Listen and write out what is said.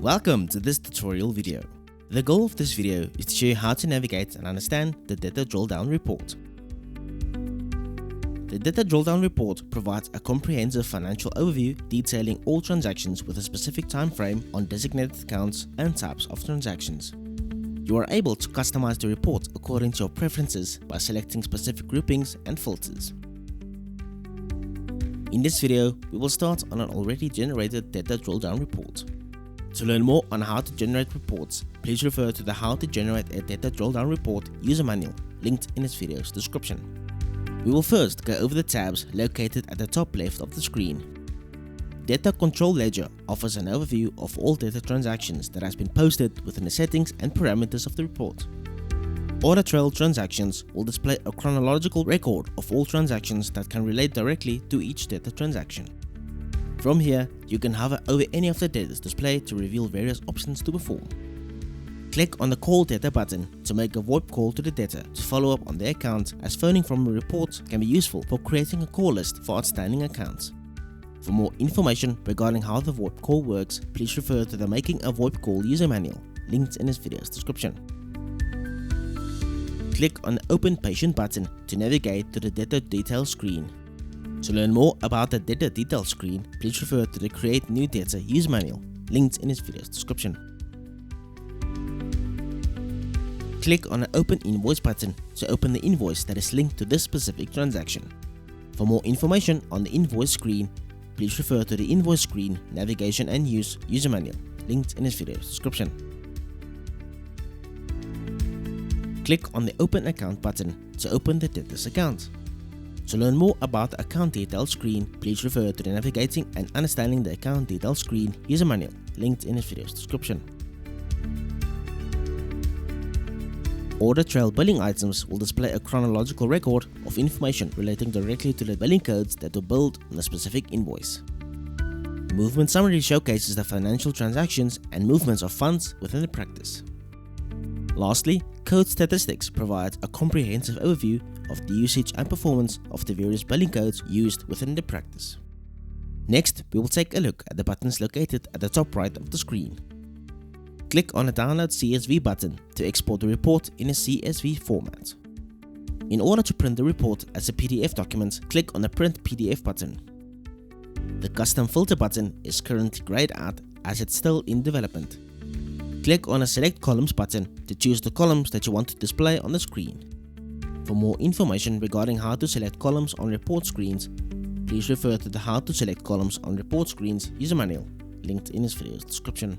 Welcome to this tutorial video. The goal of this video is to show you how to navigate and understand the Debtor Drilldown Report. The Debtor Drilldown Report provides a comprehensive financial overview detailing all transactions with a specific time frame on designated accounts and types of transactions. You are able to customize the report according to your preferences by selecting specific groupings and filters. In this video, we will start on an already generated Debtor Drilldown report. To learn more on how to generate reports, please refer to the How to Generate a Debtor Drilldown Report user manual linked in this video's description. We will first go over the tabs located at the top left of the screen. Debtor Control Ledger offers an overview of all debtor transactions that has been posted within the settings and parameters of the report. Audit Trail Transactions will display a chronological record of all transactions that can relate directly to each debtor transaction. From here, you can hover over any of the debtors displayed to reveal various options to perform. Click on the Call Debtor button to make a VoIP call to the debtor to follow up on their account, as phoning from a report can be useful for creating a call list for outstanding accounts. For more information regarding how the VoIP call works, please refer to the Making a VoIP Call user manual linked in this video's description. Click on the Open Patient button to navigate to the Debtor Details screen. To learn more about the Debtor Details screen, please refer to the Create New Debtor user manual linked in this video's description. Click on the Open Invoice button to open the invoice that is linked to this specific transaction. For more information on the Invoice screen, please refer to the Invoice screen Navigation and Use user manual linked in this video's description. Click on the Open Account button to open the debtor's account. To learn more about the Account Details screen, please refer to the Navigating and Understanding the Account Details screen user manual linked in this video's description. Audit Trail billing items will display a chronological record of information relating directly to the billing codes that were billed on a specific invoice. Movement Summary showcases the financial transactions and movements of funds within the practice. Lastly, Code Statistics provides a comprehensive overview of the usage and performance of the various billing codes used within the practice. Next, we will take a look at the buttons located at the top right of the screen. Click on the Download CSV button to export the report in a CSV format. In order to print the report as a PDF document, click on the Print PDF button. The Custom Filter button is currently grayed out as it's still in development. Click on the Select Columns button to choose the columns that you want to display on the screen. For more information regarding how to select columns on report screens, please refer to the How to Select Columns on Report Screens user manual linked in this video's description.